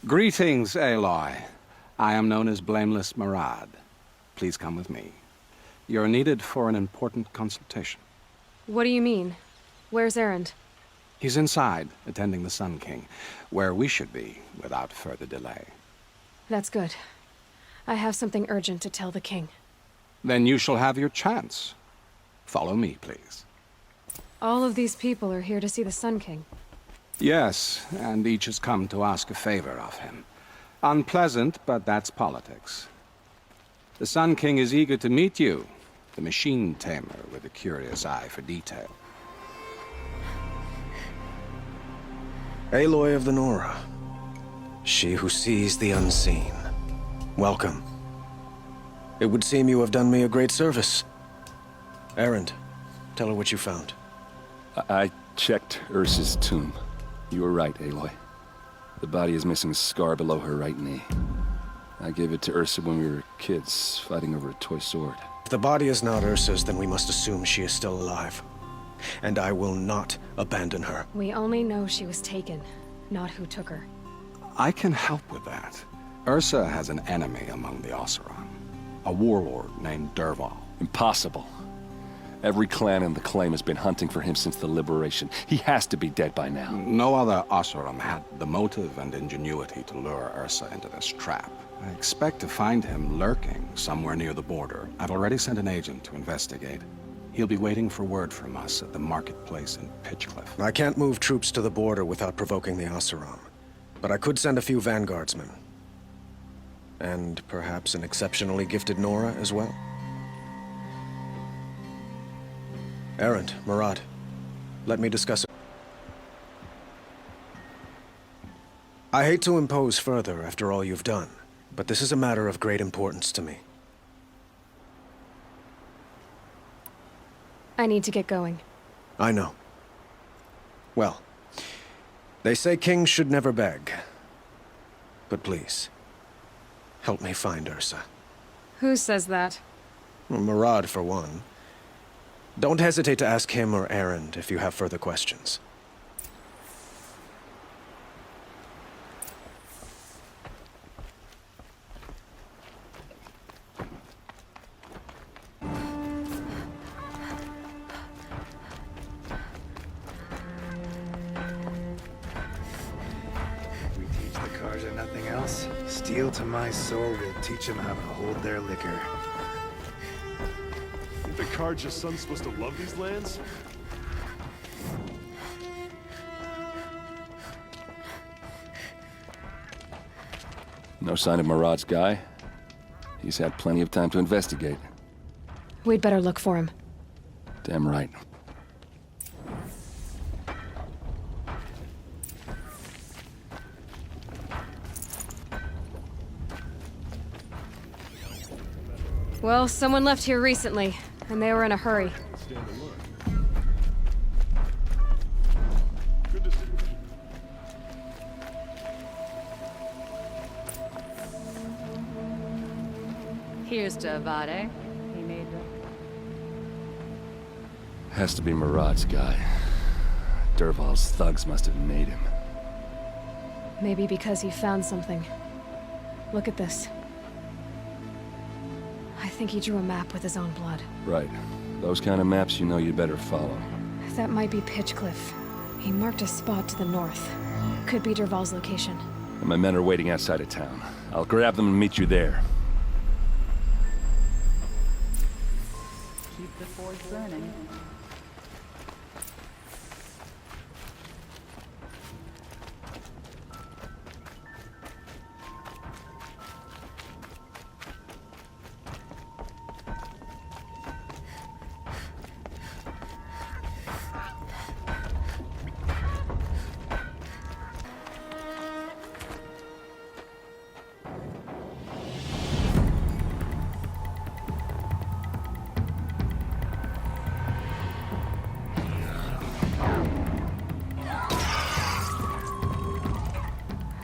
Greetings, Aloy. I am known as Blameless Murad. Please come with me. You're needed for an important consultation. What do you mean? Where's Erend? He's inside, attending the Sun King, where we should be, without further delay. That's good. I have something urgent to tell the king. Then you shall have your chance. Follow me, please. All of these people are here to see the Sun King. Yes, and each has come to ask a favor of him. Unpleasant, but that's politics. The Sun King is eager to meet you, the machine tamer with a curious eye for detail. Aloy of the Nora. She who sees the unseen. Welcome. It would seem you have done me a great service. Erend, tell her what you found. I checked Ursa's tomb. You were right, Aloy. The body is missing a scar below her right knee. I gave it to Ursa when we were kids, fighting over a toy sword. If the body is not Ursa's, then we must assume she is still alive. And I will not abandon her. We only know she was taken, not who took her. I can help with that. Ursa has an enemy among the Oseram. A warlord named Dervahl. Impossible. Every clan in the claim has been hunting for him since the liberation. He has to be dead by now. No other Oseram had the motive and ingenuity to lure Ursa into this trap. I expect to find him lurking somewhere near the border. I've already sent an agent to investigate. He'll be waiting for word from us at the marketplace in Pitchcliff. I can't move troops to the border without provoking the Oseram. But I could send a few vanguardsmen. And perhaps an exceptionally gifted Nora as well. Erend, Murad, let me discuss it. I hate to impose further after all you've done, but this is a matter of great importance to me. I need to get going. I know. Well, they say kings should never beg. But please, help me find Ursa. Who says that? Well, Murad, for one. Don't hesitate to ask him or Erend if you have further questions. We teach the Karja nothing else. Steel to my soul will teach them how to hold their liquor. The Karja son's supposed to love these lands? No sign of Murad's guy. He's had plenty of time to investigate. We'd better look for him. Damn right. Well, someone left here recently, and they were in a hurry. Stand alert. Good to see you. Here's to Avade. He made the... Has to be Murad's guy. Dervahl's thugs must have made him. Maybe because he found something. Look at this. I think he drew a map with his own blood. Right. Those kind of maps you know you'd better follow. That might be Pitchcliff. He marked a spot to the north. Could be Dervahl's location. And my men are waiting outside of town. I'll grab them and meet you there. Keep the forge burning.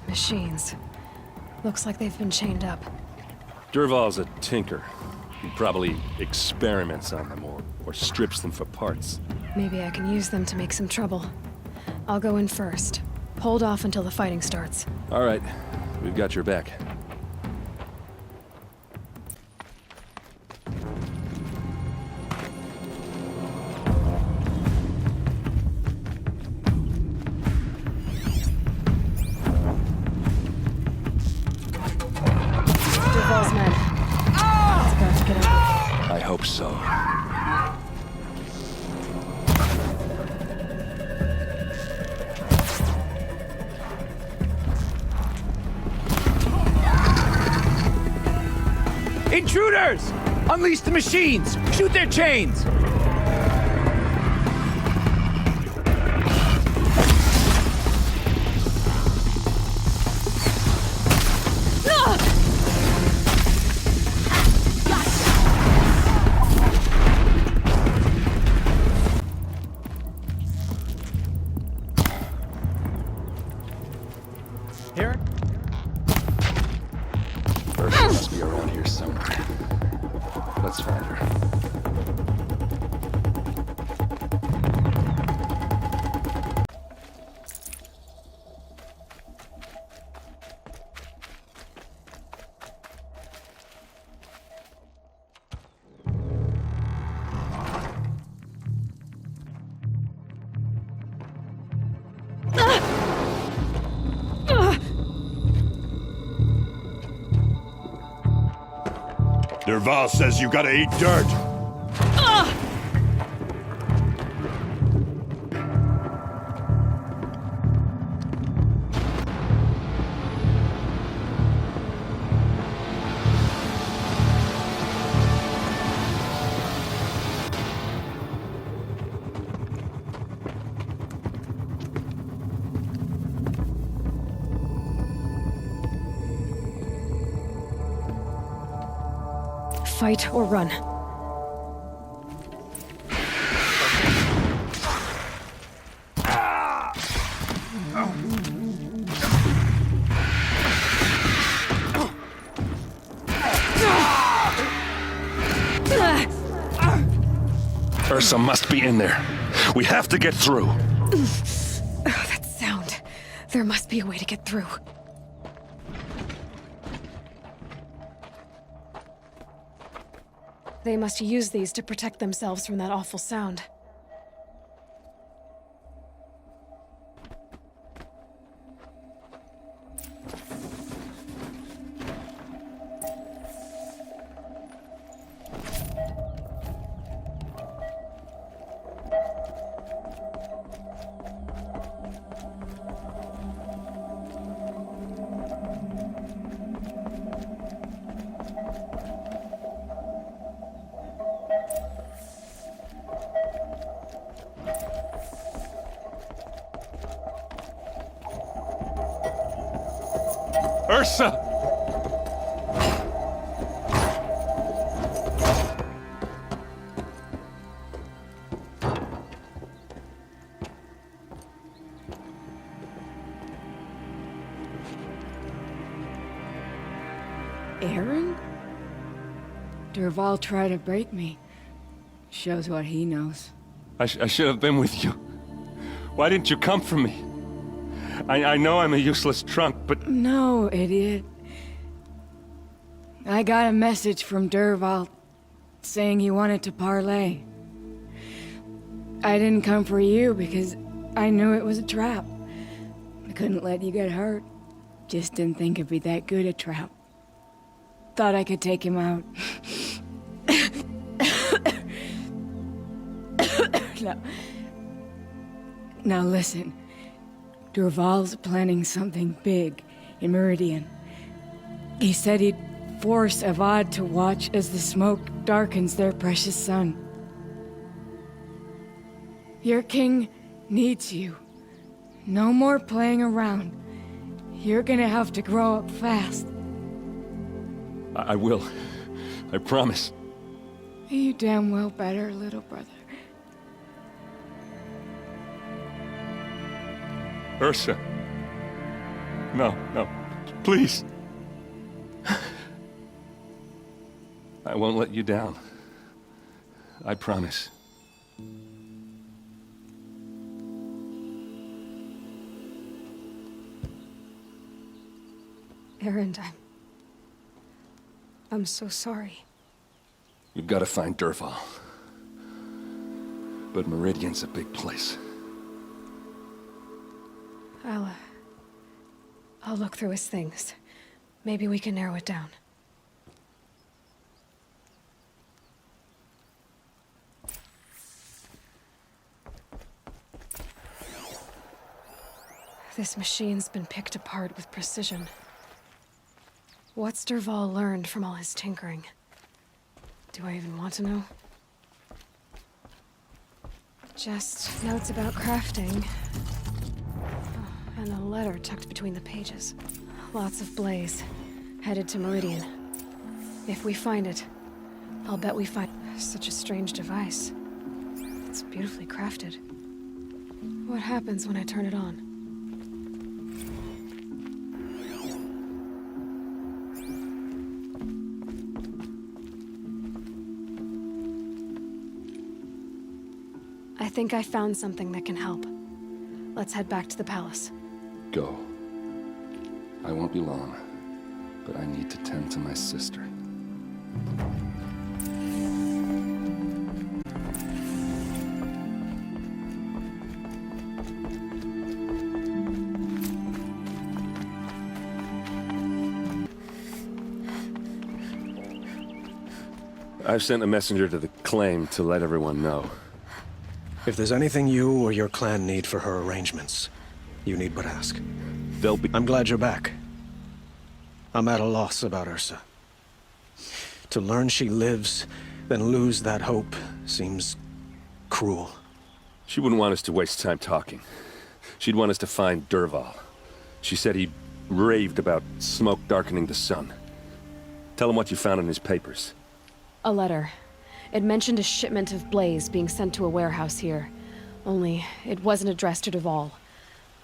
Machines. Looks like they've been chained up. Dervahl's a tinker. He probably experiments on them or strips them for parts. Maybe I can use them to make some trouble. I'll go in first. Hold off until the fighting starts. All right. We've got your back. Dervahl's men. It's about to get ugly. I hope so. Intruders! Unleash the machines! Shoot their chains! Here? Ursula must be around here somewhere. Let's find her. Dervahl says you gotta eat dirt. Fight or run. Ursa must be in there. We have to get through. That sound. There must be a way to get through. They must use these to protect themselves from that awful sound. Ursa! Aaron? Dervahl tried to break me. Shows what he knows. I should have been with you. Why didn't you come for me? I know I'm a useless trunk, but... No, idiot. I got a message from Dervahl saying he wanted to parlay. I didn't come for you because I knew it was a trap. I couldn't let you get hurt. Just didn't think it'd be that good a trap. Thought I could take him out. Now listen. Dervahl's planning something big in Meridian. He said he'd force Avad to watch as the smoke darkens their precious sun. Your king needs you. No more playing around. You're gonna have to grow up fast. I will. I promise. You damn well better, little brother. Ursa. No, please. I won't let you down. I promise. Erend, I'm so sorry. You've got to find Dervahl. But Meridian's a big place. I'll look through his things. Maybe we can narrow it down. This machine's been picked apart with precision. What's Dervahl learned from all his tinkering? Do I even want to know? Just notes about crafting. Oh, and a letter tucked between the pages. Lots of blaze. Headed to Meridian. If we find it, I'll bet we find such a strange device. It's beautifully crafted. What happens when I turn it on? I think I found something that can help. Let's head back to the palace. Go. I won't be long, but I need to tend to my sister. I've sent a messenger to the claim to let everyone know. If there's anything you or your clan need for her arrangements, you need but ask. They'll be... I'm glad you're back. I'm at a loss about Ursa. To learn she lives, then lose that hope, seems cruel. She wouldn't want us to waste time talking. She'd want us to find Dervahl. She said he raved about smoke darkening the sun. Tell him what you found in his papers. A letter. It mentioned a shipment of blaze being sent to a warehouse here. Only, it wasn't addressed to Dervahl.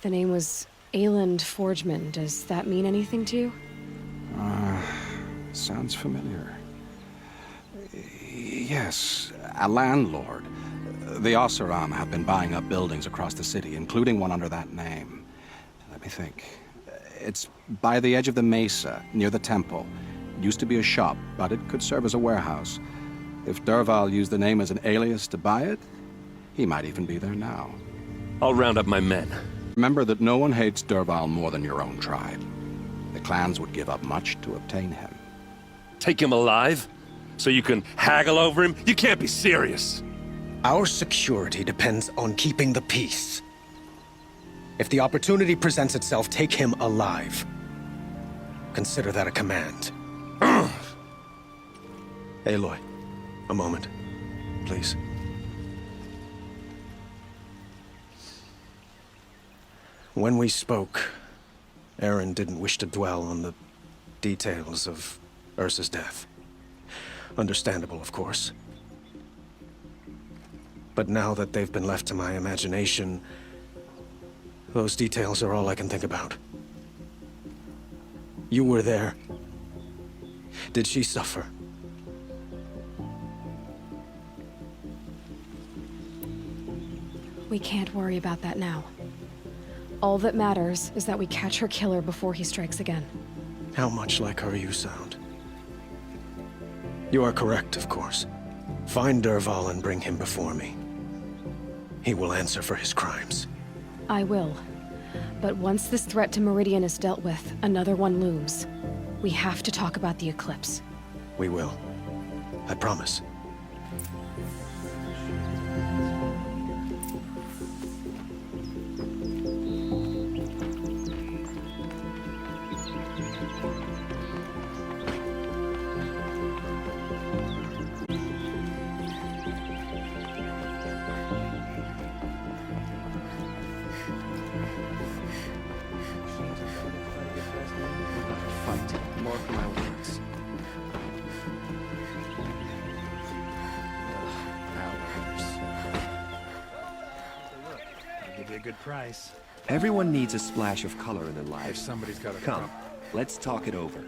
The name was Ayland Forgeman. Does that mean anything to you? Sounds familiar. Yes, a landlord. The Oseram have been buying up buildings across the city, including one under that name. Let me think. It's by the edge of the mesa, near the temple. It used to be a shop, but it could serve as a warehouse. If Dervahl used the name as an alias to buy it, he might even be there now. I'll round up my men. Remember that no one hates Dervahl more than your own tribe. The clans would give up much to obtain him. Take him alive? So you can haggle over him? You can't be serious. Our security depends on keeping the peace. If the opportunity presents itself, take him alive. Consider that a command. Aloy, a moment, please. When we spoke, Erend didn't wish to dwell on the details of Ursa's death. Understandable, of course. But now that they've been left to my imagination, those details are all I can think about. You were there. Did she suffer? We can't worry about that now. All that matters is that we catch her killer before he strikes again. How much like her you sound. You are correct, of course. Find Dervahl and bring him before me. He will answer for his crimes. I will. But once this threat to Meridian is dealt with, another one looms. We have to talk about the eclipse. We will. I promise. More for my words. I'll give you a good price. Everyone needs a splash of color in their If lives. somebody's got a Come, let's talk it over.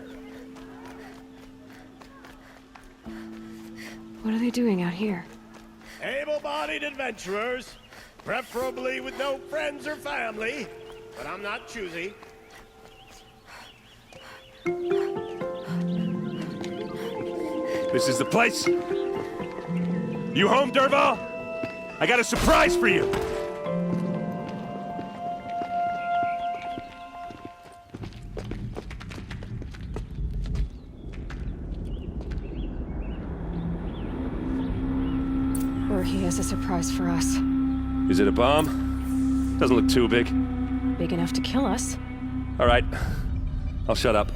What are they doing out here? Able-bodied adventurers, preferably with no friends or family, but I'm not choosy. This is the place? You home, Dervahl? I got a surprise for you! Or he has a surprise for us. Is it a bomb? Doesn't look too big. Big enough to kill us. All right. I'll shut up.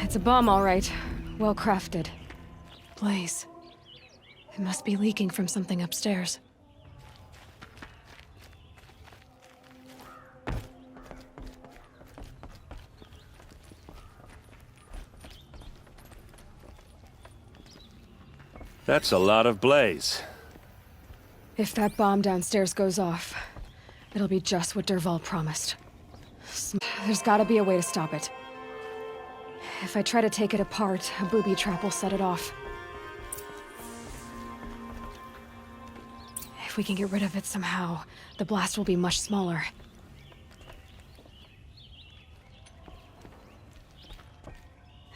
It's a bomb, all right. Well crafted. Blaze. It must be leaking from something upstairs. That's a lot of blaze. If that bomb downstairs goes off, it'll be just what Dervahl promised. There's gotta be a way to stop it. If I try to take it apart, a booby trap will set it off. If we can get rid of it somehow, the blast will be much smaller.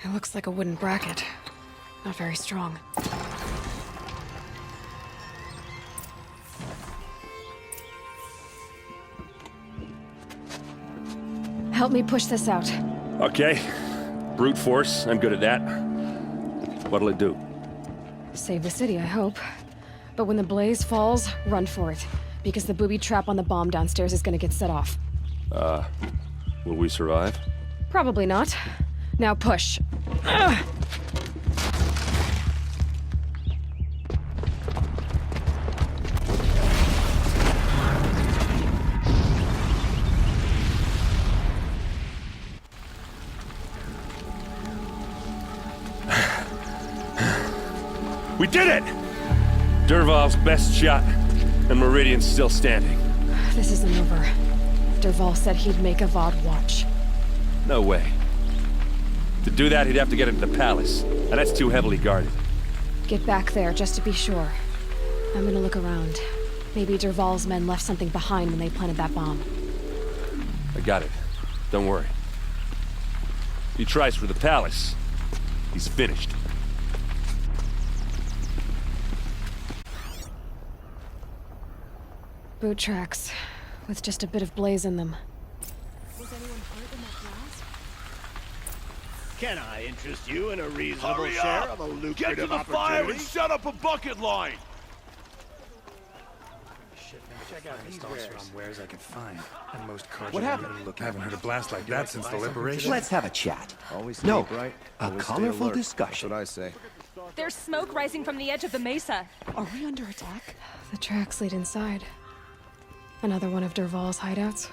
It looks like a wooden bracket. Not very strong. Help me push this out. Okay. Brute force, I'm good at that. What'll it do? Save the city, I hope. But when the blaze falls, run for it. Because the booby trap on the bomb downstairs is gonna get set off. Will we survive? Probably not. Now push. Ugh. We did it! Dervahl's best shot, and Meridian's still standing. This isn't over. Dervahl said he'd make Avad watch. No way. To do that, he'd have to get into the palace, and that's too heavily guarded. Get back there, just to be sure. I'm gonna look around. Maybe Dervahl's men left something behind when they planted that bomb. I got it. Don't worry. If he tries for the palace, he's finished. Boot tracks, with just a bit of blaze in them. Was anyone hurt in that blast? Can I interest you in a reasonable Hurry share up! of a lucrative Get to the opportunity? fire and set up a bucket line! Shit, man, check out these wares I can find. And most cars What are happened? even looking. I haven't heard a blast like that since the liberation. Let's have a chat. Always No, stay bright. a Always stay colorful alert. discussion. That's what I say. There's smoke rising from the edge of the mesa. Are we under attack? The tracks lead inside. Another one of Dervahl's hideouts.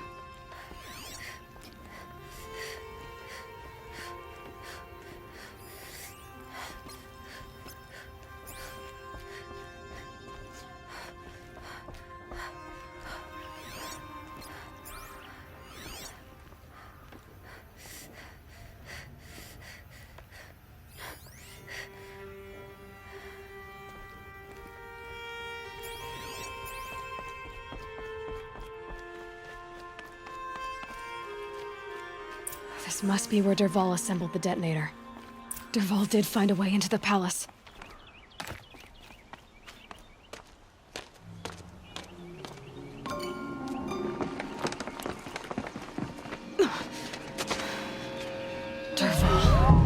This must be where Dervahl assembled the detonator. Dervahl did find a way into the palace. Dervahl.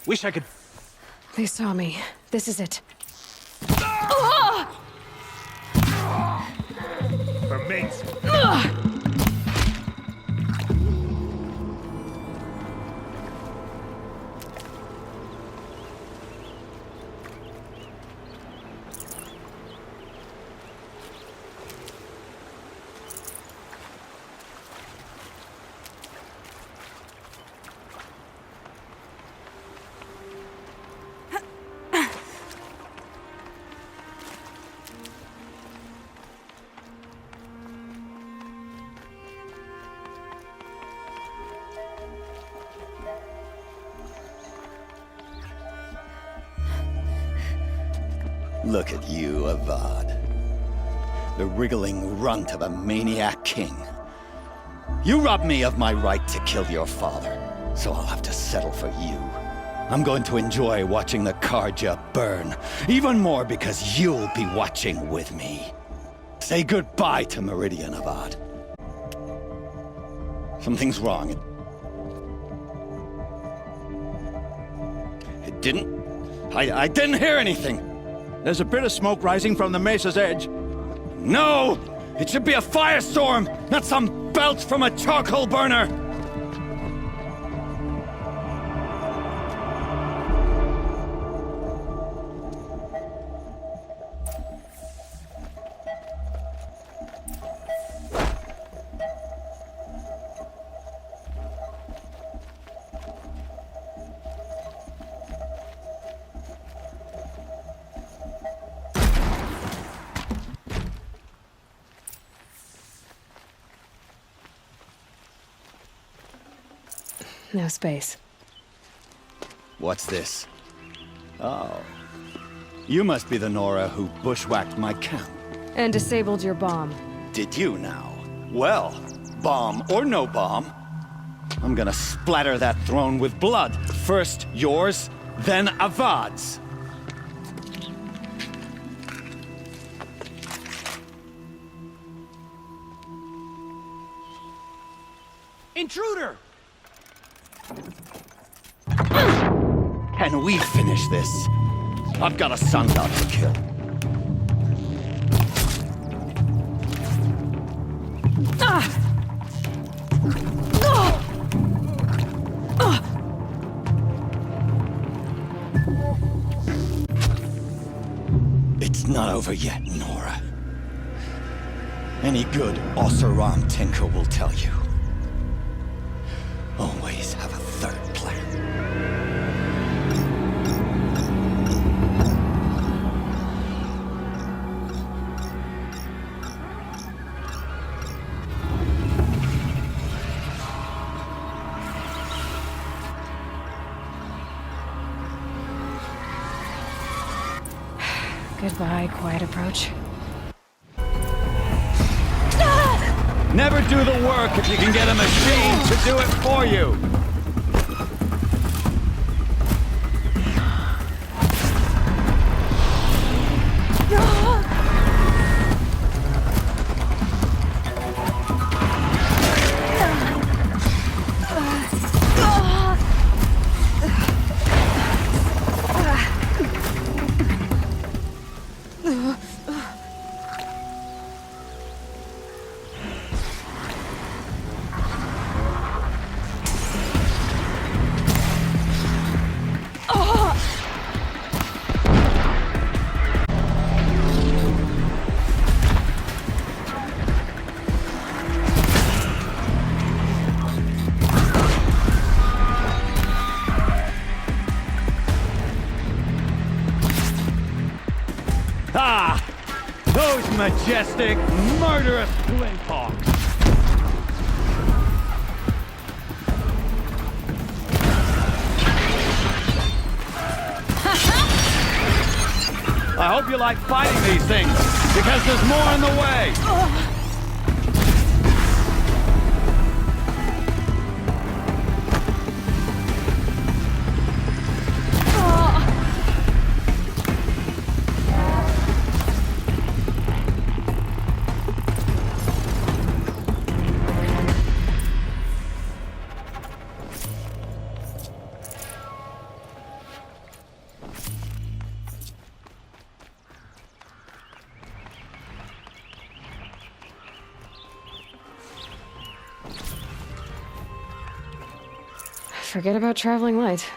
Wish I could... They saw me. This is it. For mates. Look at you, Avad. The wriggling runt of a maniac king. You robbed me of my right to kill your father, so I'll have to settle for you. I'm going to enjoy watching the Karja burn, even more because you'll be watching with me. Say goodbye to Meridian, Avad. Something's wrong. It didn't... I didn't hear anything. There's a bit of smoke rising from the mesa's edge. No! It should be a firestorm, not some belch from a charcoal burner! No space. What's this? Oh. You must be the Nora who bushwhacked my camp. And disabled your bomb. Did you now? Well, bomb or no bomb, I'm gonna splatter that throne with blood. First yours, then Avad's. Intruder! Can we finish this? I've got a son out to kill. It's not over yet, Nora. Any good Oseram tinker will tell you. Always have a third plan. Goodbye, quiet approach. Never do the work if you can get a machine to do it for you! Ah! Those majestic, murderous flinthawks! I hope you like fighting these things, because there's more in the way! Forget about traveling light.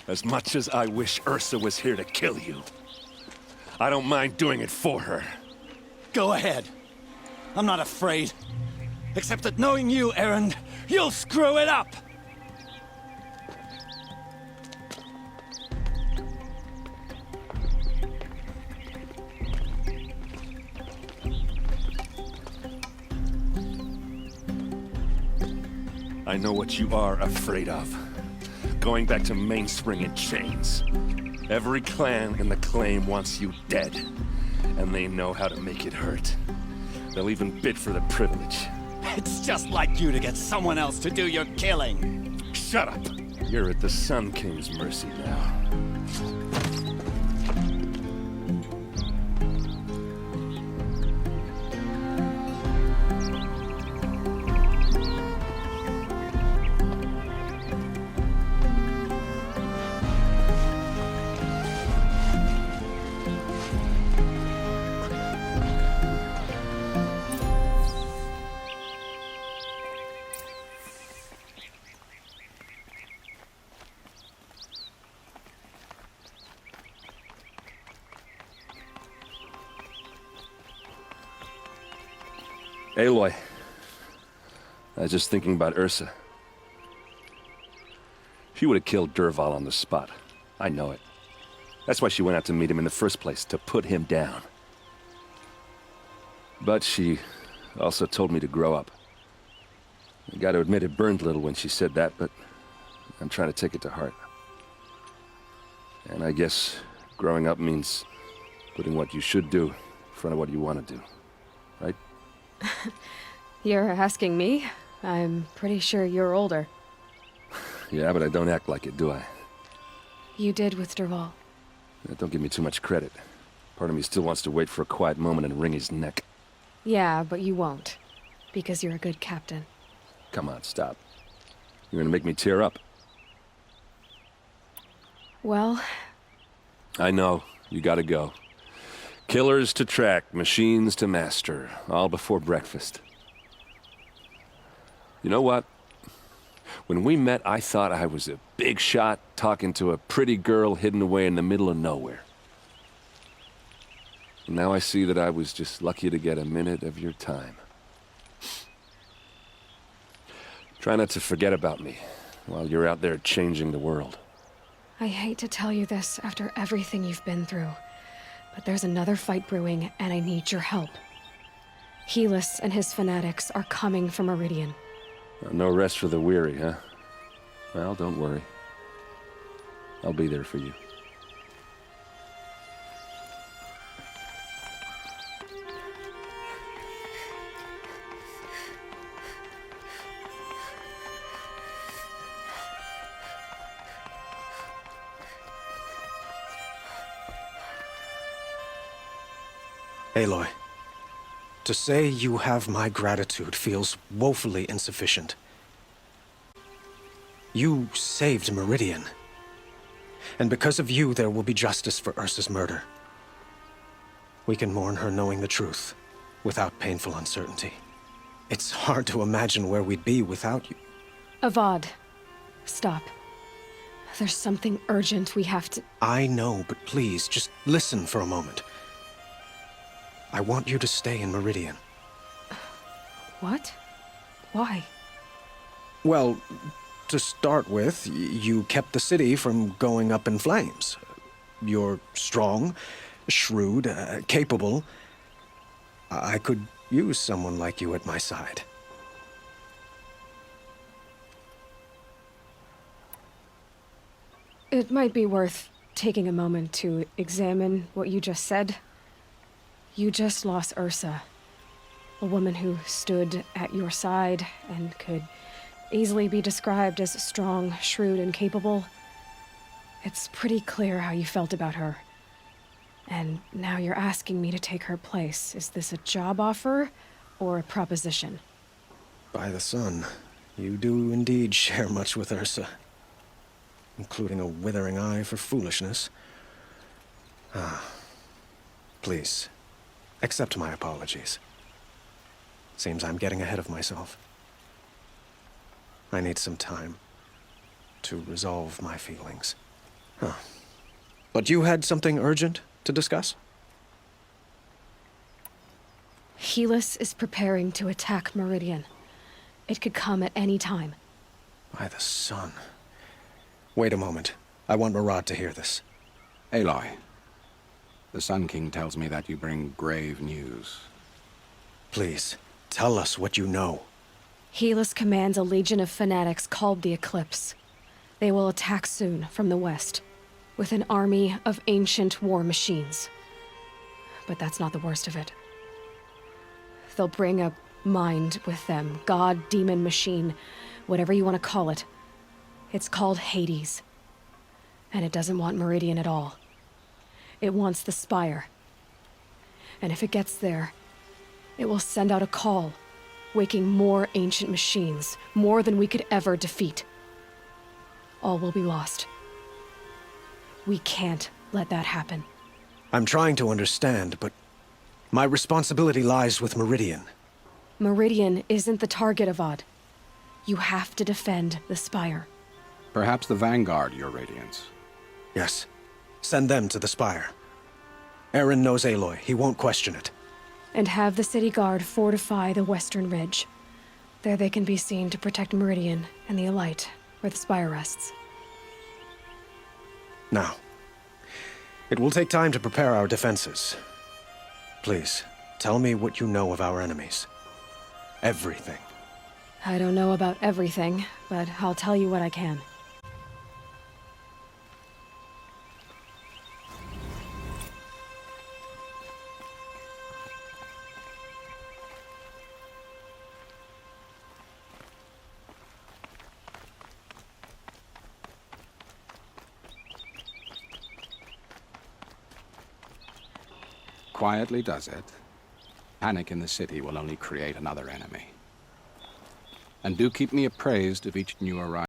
As much as I wish Ursa was here to kill you, I don't mind doing it for her. Go ahead. I'm not afraid. Except that knowing you, Erend, you'll screw it up! I know what you are afraid of. Going back to Mainspring in chains. Every clan in the claim wants you dead. And they know how to make it hurt. They'll even bid for the privilege. It's just like you to get someone else to do your killing. Shut up! You're at the Sun King's mercy now. Aloy, I was just thinking about Ursa. She would have killed Dervahl on the spot. I know it. That's why she went out to meet him in the first place, to put him down. But she also told me to grow up. I gotta admit it burned a little when she said that, but I'm trying to take it to heart. And I guess growing up means putting what you should do in front of what you want to do, right? You're asking me? I'm pretty sure you're older. Yeah, but I don't act like it, do I? You did with Dervahl. Don't give me too much credit. Part of me still wants to wait for a quiet moment and wring his neck. Yeah, but you won't. Because you're a good captain. Come on, stop. You're gonna make me tear up. Well... I know. You gotta go. Killers to track, machines to master, all before breakfast. You know what? When we met, I thought I was a big shot talking to a pretty girl hidden away in the middle of nowhere. And now I see that I was just lucky to get a minute of your time. Try not to forget about me while you're out there changing the world. I hate to tell you this after everything you've been through. But there's another fight brewing, and I need your help. Helis and his fanatics are coming for Meridian. No rest for the weary, huh? Well, don't worry. I'll be there for you. Aloy, to say you have my gratitude feels woefully insufficient. You saved Meridian. And because of you, there will be justice for Ursa's murder. We can mourn her knowing the truth, without painful uncertainty. It's hard to imagine where we'd be without you. Avad, stop. There's something urgent we have to... I know, but please, just listen for a moment. I want you to stay in Meridian. What? Why? Well, to start with, you kept the city from going up in flames. You're strong, shrewd, capable. I could use someone like you at my side. It might be worth taking a moment to examine what you just said. You just lost Ursa, a woman who stood at your side and could easily be described as strong, shrewd, and capable. It's pretty clear how you felt about her. And now you're asking me to take her place. Is this a job offer or a proposition? By the sun, you do indeed share much with Ursa, including a withering eye for foolishness. Please. Accept my apologies. Seems I'm getting ahead of myself. I need some time to resolve my feelings. But you had something urgent to discuss? Helis is preparing to attack Meridian. It could come at any time. By the sun. Wait a moment. I want Murad to hear this. Aloy, the Sun King tells me that you bring grave news. Please, tell us what you know. Helis commands a legion of fanatics called the Eclipse. They will attack soon from the west, with an army of ancient war machines. But that's not the worst of it. They'll bring a mind with them, god, demon, machine, whatever you want to call it. It's called Hades. And it doesn't want Meridian at all. It wants the Spire. And if it gets there, it will send out a call, waking more ancient machines, more than we could ever defeat. All will be lost. We can't let that happen. I'm trying to understand, but my responsibility lies with Meridian. Meridian isn't the target, Avad. You have to defend the Spire. Perhaps the Vanguard, Your Radiance. Yes. Send them to the Spire. Aaron knows Aloy. He won't question it. And have the city guard fortify the western ridge. There they can be seen to protect Meridian and the Elite, where the Spire rests. Now, it will take time to prepare our defenses. Please, tell me what you know of our enemies. Everything. I don't know about everything, but I'll tell you what I can. Quietly does it. Panic in the city will only create another enemy. And do keep me appraised of each new arrival.